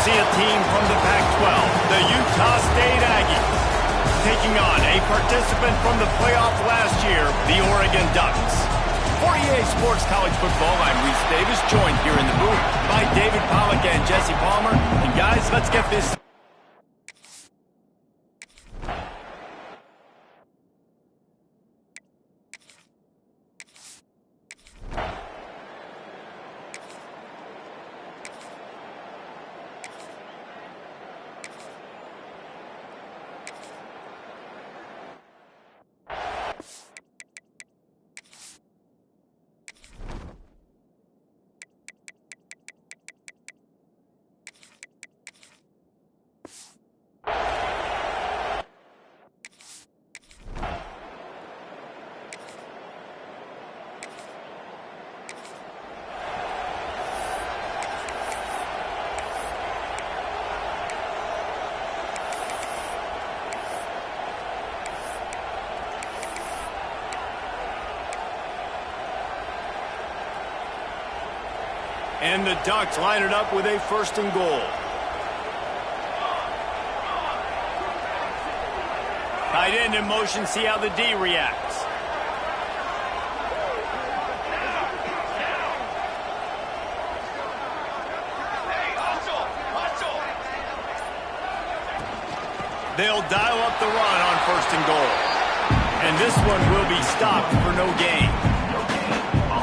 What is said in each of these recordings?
see a team from the Pac-12, the Utah State Aggies, taking on a participant from the playoff last year, the Oregon Ducks. For EA Sports College Football, I'm Reese Davis, joined here in the booth by David Pollack and Jesse Palmer. And guys, let's get this. And the Ducks line it up with a 1st and goal. Tight end in motion, see how the D reacts. They'll dial up the run on 1st and goal. And this one will be stopped for no gain.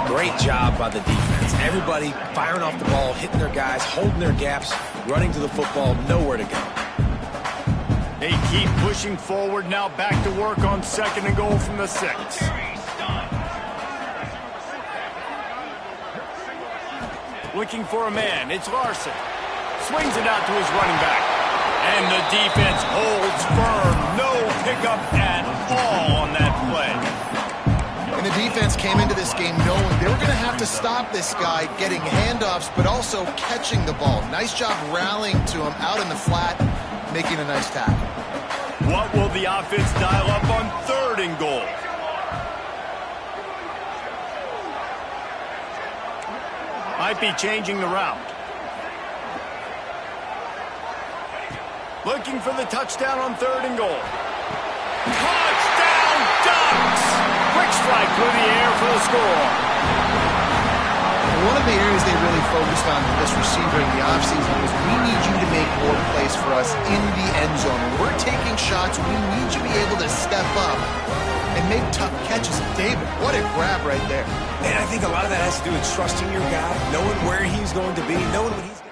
Great job by the defense. Everybody firing off the ball, hitting their guys, holding their gaps, running to the football, nowhere to go. They keep pushing forward, now back to work on 2nd and goal from the 6. Looking for a man, it's Larson. Swings it out to his running back. And the defense holds firm. No pickup at all on that play. And the defense came into this game knowing they were going to have to stop this guy getting handoffs, but also catching the ball. Nice job rallying to him out in the flat, making a nice tackle. What will the offense dial up on 3rd and goal? Might be changing the route. Looking for the touchdown on 3rd and goal. Touchdown, Ducks! Quick strike through the air for the score. One of the areas they really focused on with this receiver in the offseason was we need you to make more plays for us in the end zone. When we're taking shots, we need you to be able to step up and make tough catches. David, what a grab right there. And I think a lot of that has to do with trusting your guy, knowing where he's going to be, knowing what he's going to do.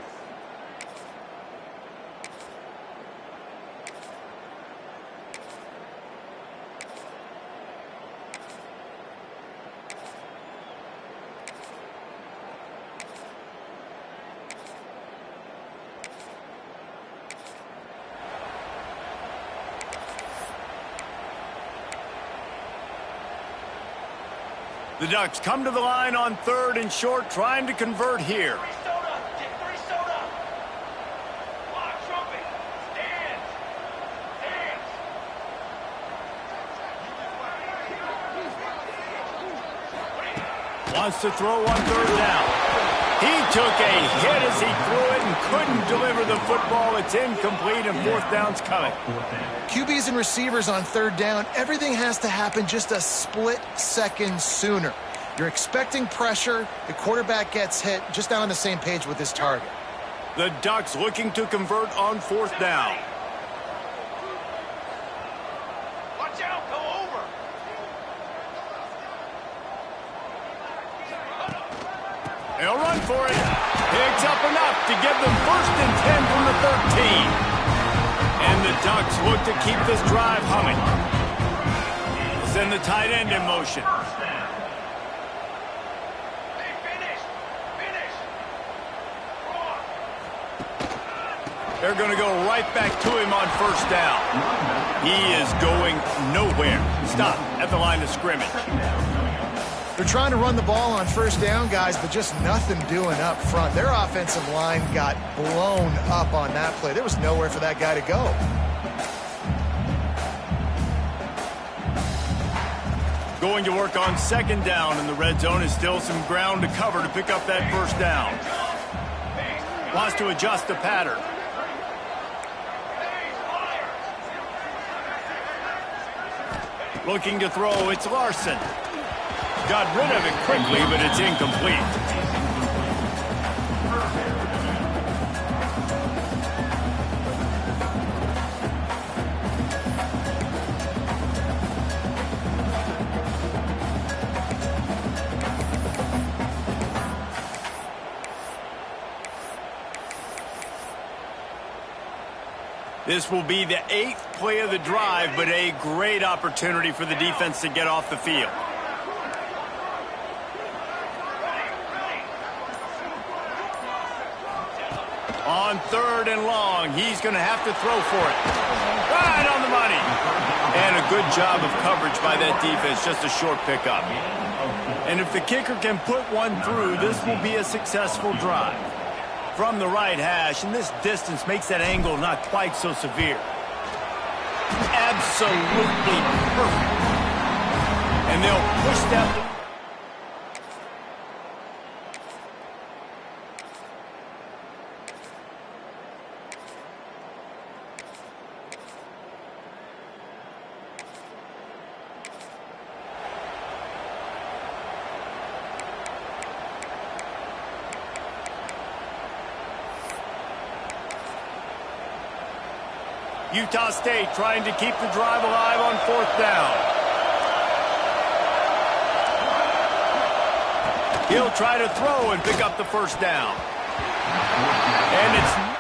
The Ducks come to the line on 3rd and short, trying to convert here. Wants to throw on 3rd down. He took a hit as he threw it and couldn't deliver the football. It's incomplete and 4th down's coming. QBs and receivers on 3rd down, everything has to happen just a split second sooner. You're expecting pressure, the quarterback gets hit, just not on the same page with his target. The Ducks looking to convert on 4th down. Watch out, go over. They'll run for it. Picks up enough to give them 1st and 10 from the 13. And the Ducks look to keep this drive humming. Send the tight end in motion. They're going to go right back to him on 1st down. He is going nowhere. Stop at the line of scrimmage. They're trying to run the ball on 1st down, guys, but just nothing doing up front. Their offensive line got blown up on that play. There was nowhere for that guy to go. Going to work on 2nd down in the red zone. Is still some ground to cover to pick up that 1st down. Wants to adjust the pattern. Looking to throw, it's Larson. Got rid of it quickly, but it's incomplete. This will be the 8th play of the drive, but a great opportunity for the defense to get off the field. On 3rd and long, he's going to have to throw for it. Right on the money. And a good job of coverage by that defense, just a short pickup. And if the kicker can put one through, this will be a successful drive. From the right hash, and this distance makes that angle not quite so severe. Absolutely perfect. And they'll push that. Utah State trying to keep the drive alive on 4th down. He'll try to throw and pick up the 1st down. And it's...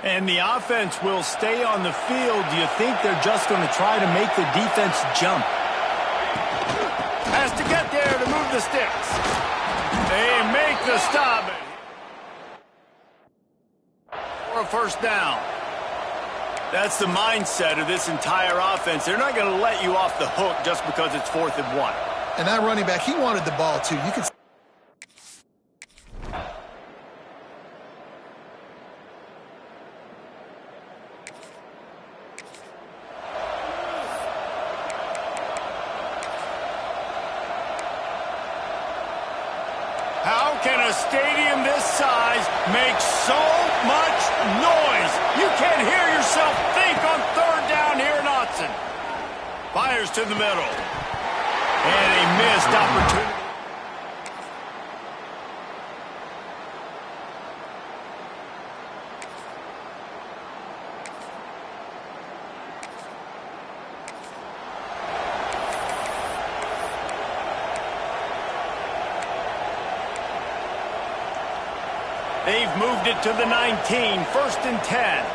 And the offense will stay on the field. Do you think they're just going to try to make the defense jump? Has to get there to move the sticks. They make the stop. For a 1st down. That's the mindset of this entire offense. They're not going to let you off the hook just because it's 4th and 1. And that running back, he wanted the ball too. You could. How can a stadium this size make so much noise? You can't hear yourself think on 3rd down here in Autzen. Fires to the middle. And a missed opportunity. They've moved it to the 19, 1st and 10.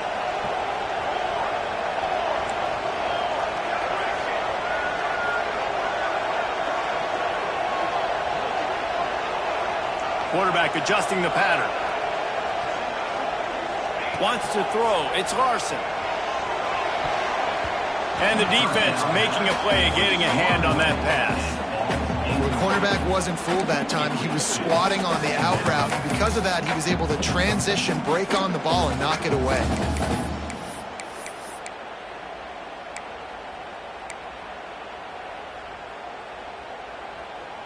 Quarterback adjusting the pattern. Wants to throw. It's Larson. And the defense making a play, getting a hand on that pass. The cornerback wasn't fooled that time. He was squatting on the out route, and because of that, he was able to transition, break on the ball, and knock it away.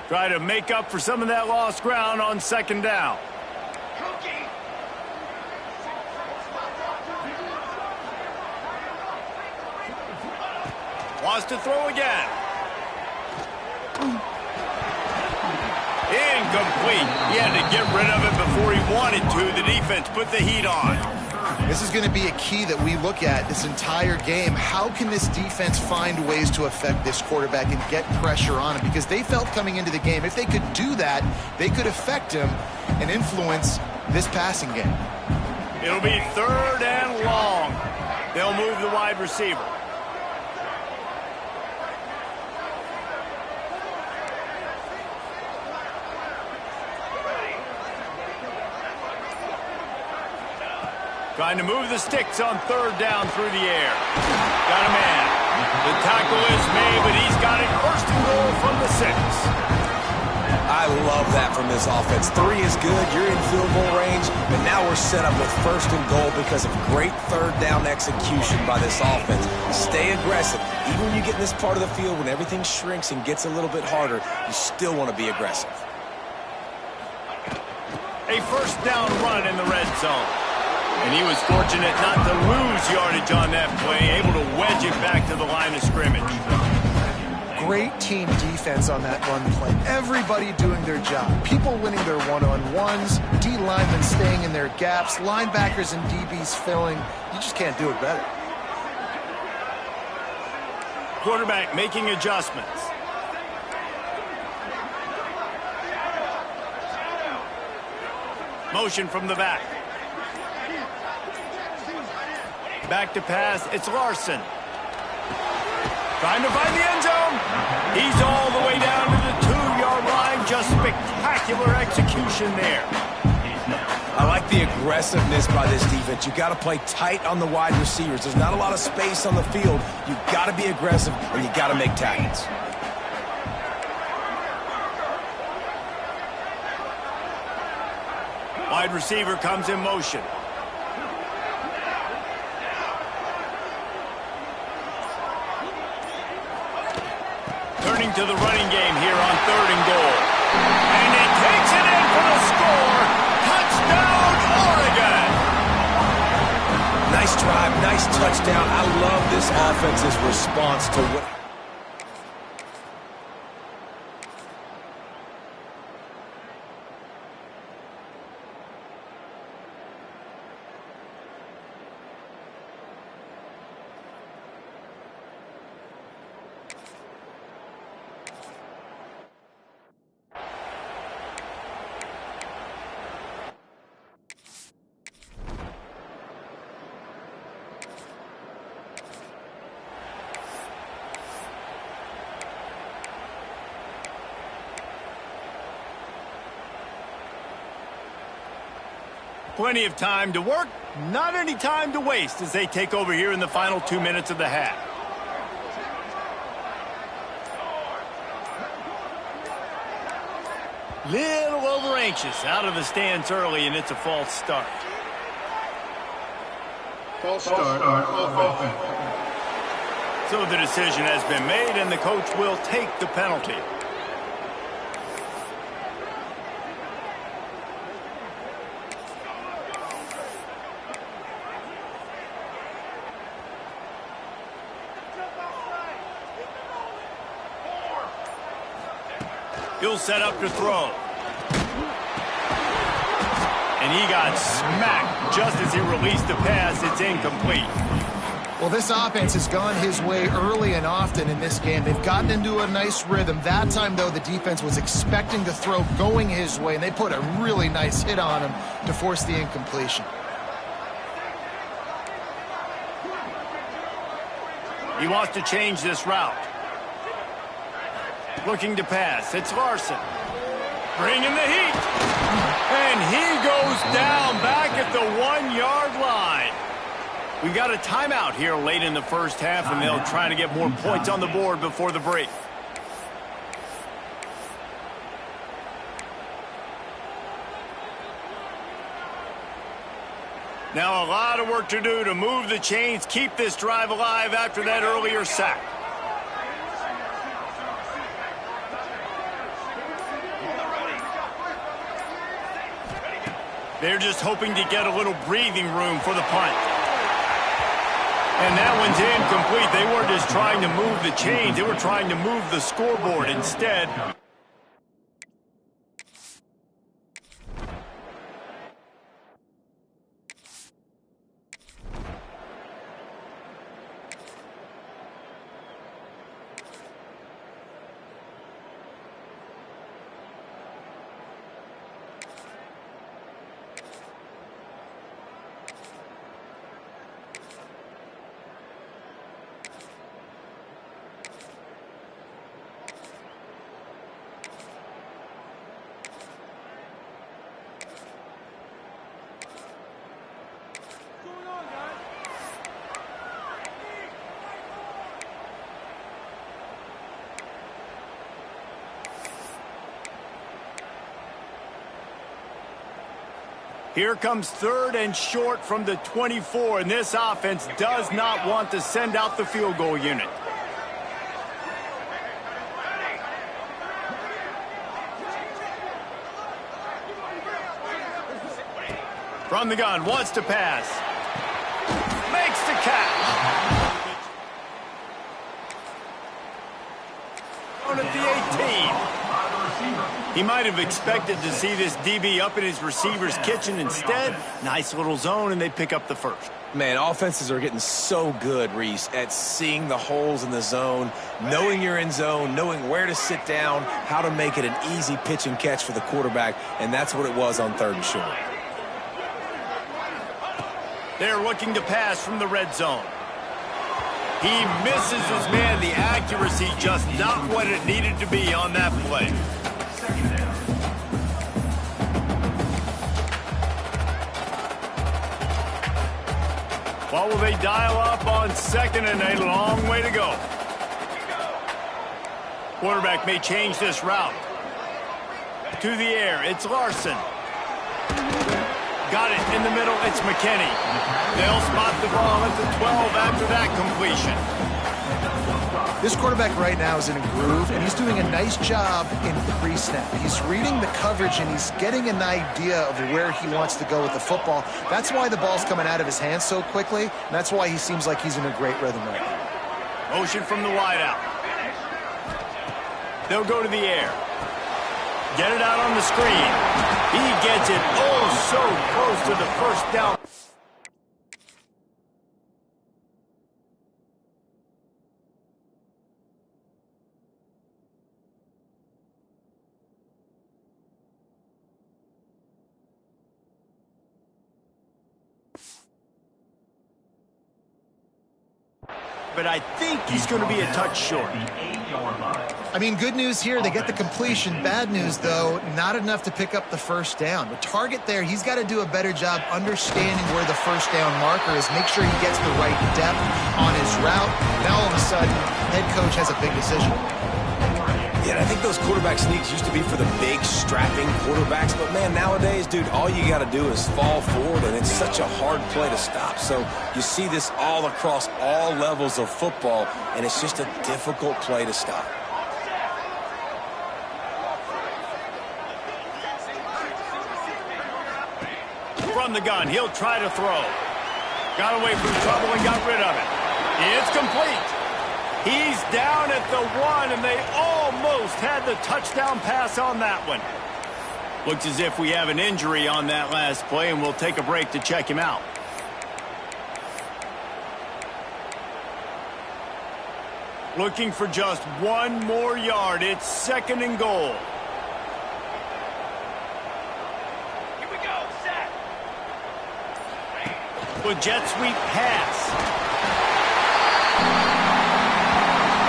Try to make up for some of that lost ground on 2nd down. Wants to throw again. Incomplete. He had to get rid of it before he wanted to. The defense put the heat on. This is going to be a key that we look at this entire game. How can this defense find ways to affect this quarterback and get pressure on him? Because they felt coming into the game, if they could do that, they could affect him and influence this passing game. It'll be 3rd and long. They'll move the wide receiver. Trying to move the sticks on 3rd down through the air. Got a man. The tackle is made, but he's got it 1st and goal from the 6. I love that from this offense. 3 is good. You're in field goal range, but now we're set up with 1st and goal because of great 3rd down execution by this offense. Stay aggressive. Even when you get in this part of the field, when everything shrinks and gets a little bit harder, you still want to be aggressive. A 1st down run in the red zone. And he was fortunate not to lose yardage on that play, able to wedge it back to the line of scrimmage. Great team defense on that run play. Everybody doing their job. People winning their one-on-ones, D linemen staying in their gaps, linebackers and DBs filling. You just can't do it better. Quarterback making adjustments. Motion from the back. Back to pass, it's Larson. Trying to find the end zone. He's all the way down to the 2-yard line. Just spectacular execution there. I like the aggressiveness by this defense. You got to play tight on the wide receivers. There's not a lot of space on the field. You got to be aggressive, and you got to make tackles. Wide receiver comes in motion. Turning to the running game here on 3rd and goal. And he takes it in for the score. Touchdown, Oregon! Nice drive, nice touchdown. I love this offense's response to what... Plenty of time to work, not any time to waste as they take over here in the final 2 minutes of the half. Little over anxious, out of the stands early, and it's a false start. False start offense. So the decision has been made, and the coach will take the penalty. He'll set up to throw. And he got smacked just as he released the pass. It's incomplete. Well, this offense has gone his way early and often in this game. They've gotten into a nice rhythm. That time, though, the defense was expecting the throw going his way, and they put a really nice hit on him to force the incompletion. He wants to change this route. Looking to pass. It's Larson. Bringing the heat. And he goes down back at the 1-yard line. We got a timeout here late in the first half, and they'll try to get more points on the board before the break. Now a lot of work to do to move the chains, keep this drive alive after that earlier sack. They're just hoping to get a little breathing room for the punt. And that one's incomplete. They weren't just trying to move the chains. They were trying to move the scoreboard instead. Here comes 3rd and short from the 24, and this offense does not want to send out the field goal unit. From the gun, wants to pass. Makes the catch. On at the 18. He might have expected to see this DB up in his receiver's kitchen. Instead, nice little zone, and they pick up the first. Man, offenses are getting so good, Reese, at seeing the holes in the zone, knowing you're in zone, knowing where to sit down, how to make it an easy pitch and catch for the quarterback, and that's what it was on 3rd and short. They're looking to pass from the red zone. He misses his man. The accuracy just not what it needed to be on that play. What will they dial up on 2nd and a long way to go? Quarterback may change this route. To the air, it's Larson. Got it in the middle, it's McKinney. They'll spot the ball at the 12 after that completion. This quarterback right now is in a groove, and he's doing a nice job in pre-snap. He's reading the coverage, and he's getting an idea of where he wants to go with the football. That's why the ball's coming out of his hands so quickly, and that's why he seems like he's in a great rhythm right now. Motion from the wideout. They'll go to the air. Get it out on the screen. He gets it so close to the first down. But I think he's going to be a touch short. I mean, good news here, they get the completion. Bad news, though, not enough to pick up the first down. The target there, he's got to do a better job understanding where the first down marker is, make sure he gets the right depth on his route. Now, all of a sudden, head coach has a big decision. Yeah, I think those quarterback sneaks used to be for the big, strapping quarterbacks. But, man, nowadays, dude, all you got to do is fall forward, and it's such a hard play to stop. So you see this all across all levels of football, and it's just a difficult play to stop. From the gun, he'll try to throw. Got away from trouble and got rid of it. It's complete. He's down at the 1, and they almost had the touchdown pass on that one. Looks as if we have an injury on that last play, and we'll take a break to check him out. Looking for just 1 more yard. It's 2nd and goal. With jet sweep pass.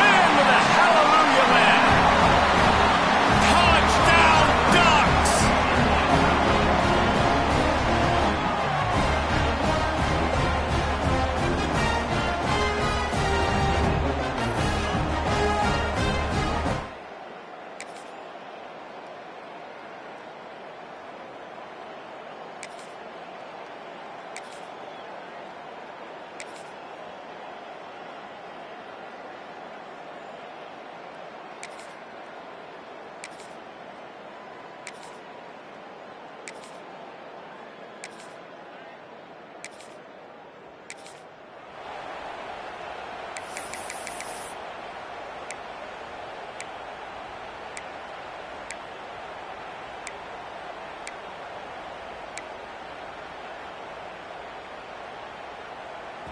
And with a hallelujah land. Touchdown Ducks!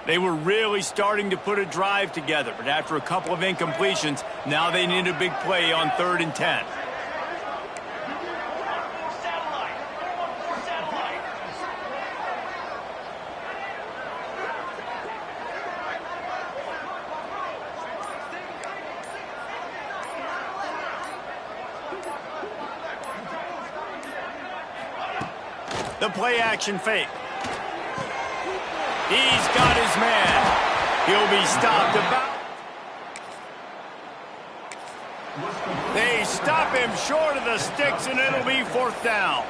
They were really starting to put a drive together, but after a couple of incompletions, now they need a big play on 3rd and 10. The play action fake. He's got his man. He'll be stopped about. They stop him short of the sticks, and it'll be 4th down.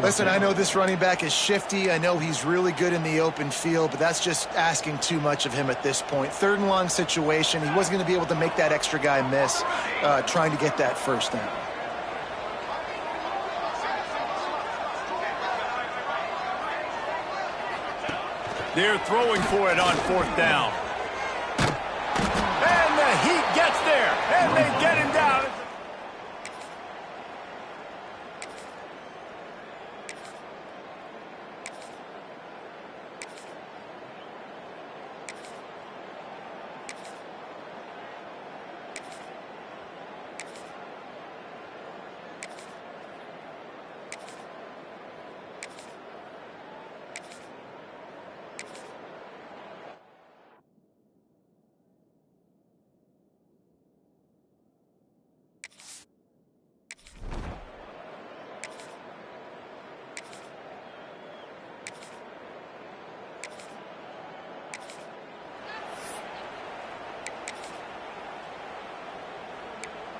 Listen, I know this running back is shifty. I know he's really good in the open field, but that's just asking too much of him at this point. Third and long situation. He wasn't going to be able to make that extra guy miss trying to get that first down. They're throwing for it on fourth down. And the Heat gets there, and they get him down.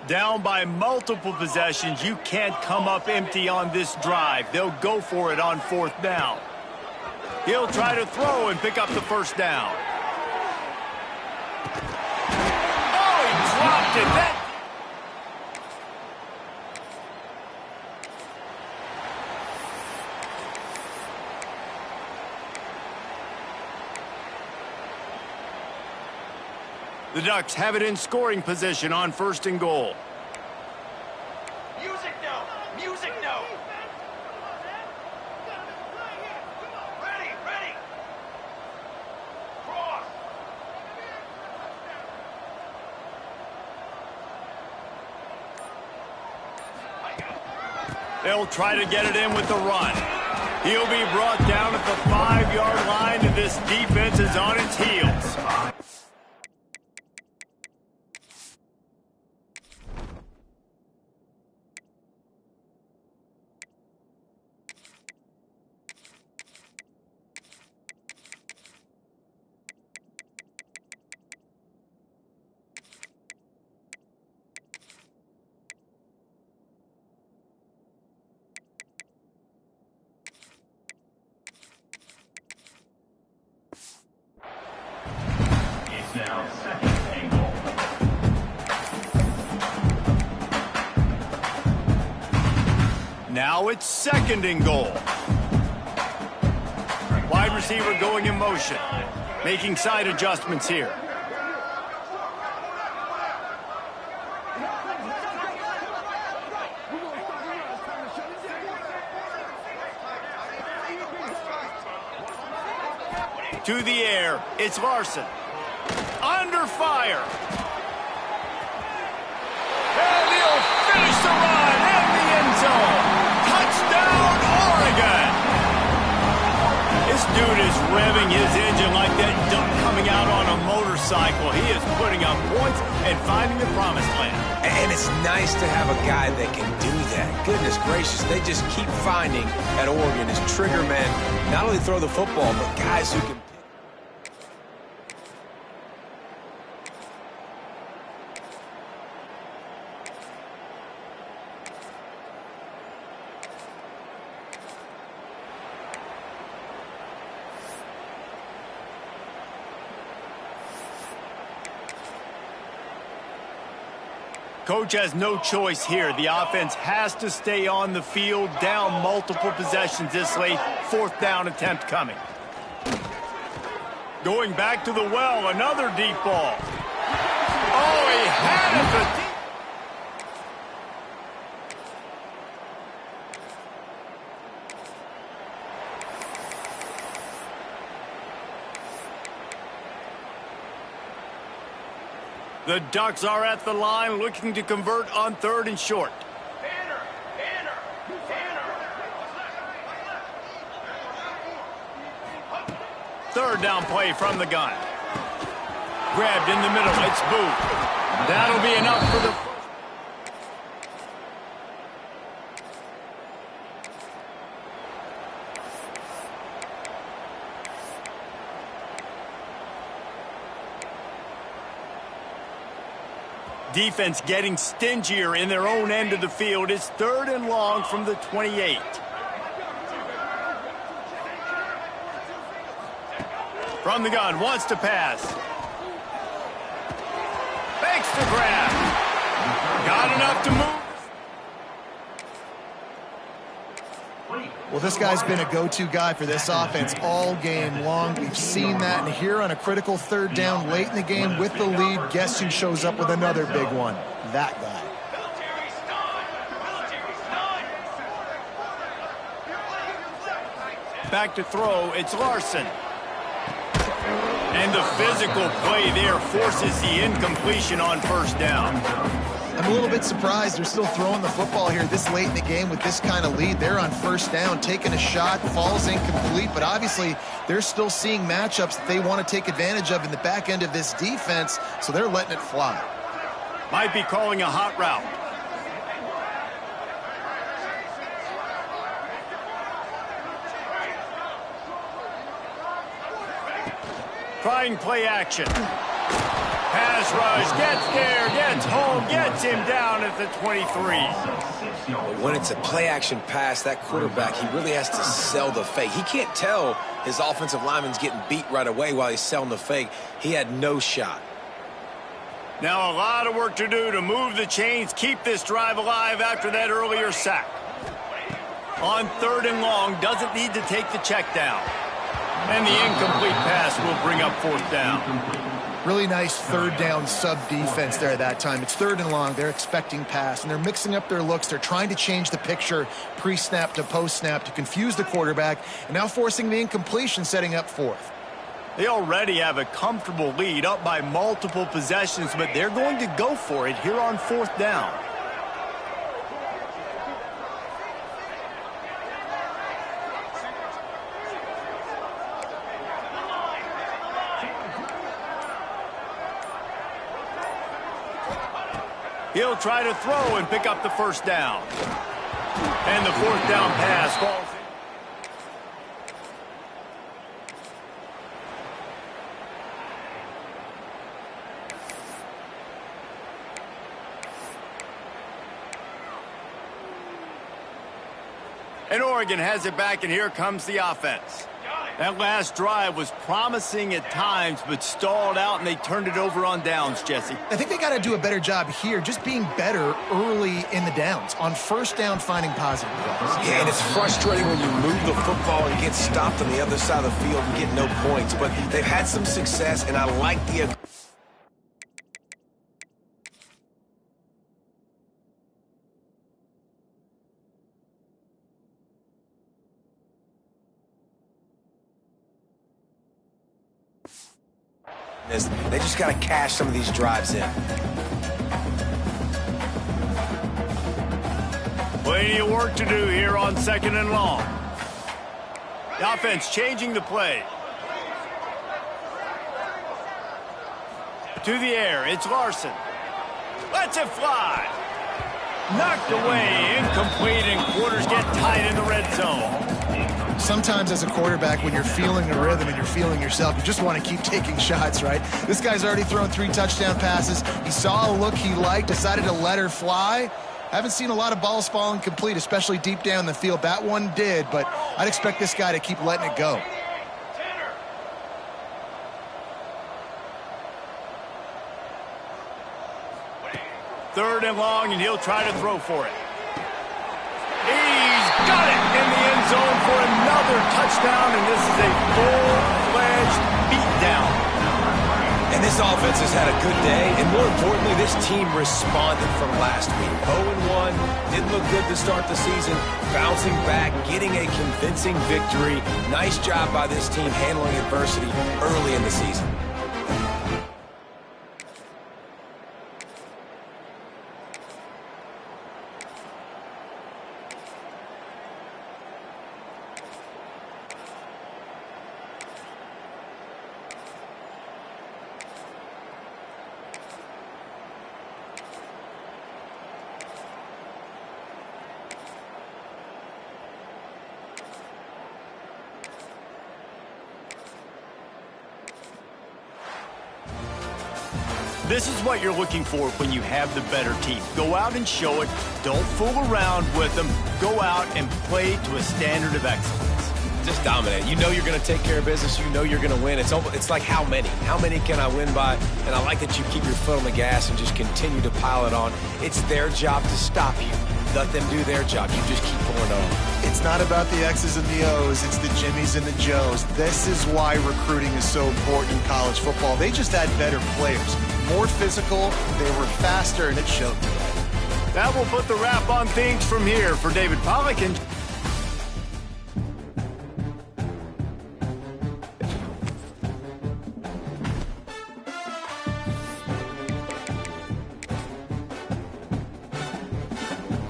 Down by multiple possessions, you can't come up empty on this drive. They'll go for it on fourth down. He'll try to throw and pick up the first down. Oh, he dropped it. The Ducks have it in scoring position on first and goal. Music no! Music no! Ready, ready! Cross! They'll try to get it in with the run. He'll be brought down at the 5-yard line, and this defense is on its heels. Now it's second and goal. Wide receiver going in motion, making side adjustments here. To the air, it's Larson. Under fire. And he'll finish the run in the end zone. Touchdown, Oregon. This dude is revving his engine like that duck coming out on a motorcycle. He is putting up points and finding the promised land. And it's nice to have a guy that can do that. Goodness gracious, they just keep finding at Oregon as trigger men, not only throw the football, but guys who can. Coach has no choice here. The offense has to stay on the field, down multiple possessions this late. Fourth down attempt coming. Going back to the well, another deep ball. Oh, he had it, but the Ducks are at the line looking to convert on third and short. Third down play from the gun. Grabbed in the middle. It's Booth. That'll be enough for the... Defense getting stingier in their own end of the field. It's third and long from the 28. From the gun, wants to pass. Fakes the grab. Got enough to move. Well, this guy's been a go-to guy for this offense all game long. We've seen that, and here on a critical third down late in the game with the lead, guess who shows up with another big one? That guy. Back to throw, it's Larson. And the physical play there forces the incompletion on first down. I'm a little bit surprised they're still throwing the football here this late in the game with this kind of lead. They're on first down, taking a shot, falls incomplete, but obviously they're still seeing matchups that they want to take advantage of in the back end of this defense, so they're letting it fly. Might be calling a hot route. Trying play action. Pass rush, gets there, gets home, gets him down at the 23. When it's a play-action pass, that quarterback, he really has to sell the fake. He can't tell his offensive lineman's getting beat right away while he's selling the fake. He had no shot. Now a lot of work to do to move the chains, keep this drive alive after that earlier sack. On third and long, doesn't need to take the check down. And the incomplete pass will bring up fourth down. Really nice third down sub defense there that time. It's third and long. They're expecting pass, and they're mixing up their looks. They're trying to change the picture pre-snap to post-snap to confuse the quarterback, and now forcing the incompletion, setting up fourth. They already have a comfortable lead up by multiple possessions, but they're going to go for it here on fourth down. He'll try to throw and pick up the first down. And the fourth down pass falls. And Oregon has it back, and here comes the offense. That last drive was promising at times, but stalled out, and they turned it over on downs, Jesse. I think they got to do a better job here, just being better early in the downs. On first down, finding positive plays. Yeah, and it's frustrating when you move the football and get stopped on the other side of the field and get no points. But they've had some success, and I like the... They just got to cash some of these drives in. Plenty of work to do here on second and long. The offense changing the play. To the air, it's Larson. Lets it fly. Knocked away, incomplete, and quarters get tight in the red zone. Sometimes as a quarterback, when you're feeling the rhythm and you're feeling yourself, you just want to keep taking shots, right? This guy's already thrown 3 touchdown passes. He saw a look he liked, decided to let her fly. Haven't seen a lot of balls falling complete, especially deep down the field. That one did, but I'd expect this guy to keep letting it go. Third and long, and he'll try to throw for it. He's got it in the end zone for another touchdown, and this is a full-fledged beatdown. And this offense has had a good day, and more importantly, this team responded from last week. 0-1, didn't look good to start the season, bouncing back, getting a convincing victory. Nice job by this team handling adversity early in the season. This is what you're looking for when you have the better team. Go out and show it. Don't fool around with them. Go out and play to a standard of excellence. just dominate. You know you're going to take care of business. You know you're going to win. It's like how many? How many can I win by? And I like that you keep your foot on the gas and just continue to pile it on. It's their job to stop you. Let them do their job. You just keep pouring on. It's not about the X's and the O's. It's the Jimmies and the Joes. This is why recruiting is so important in college football. They just had better players, more physical, they were faster, and it showed today. That will put the wrap on things from here. For David Pollock and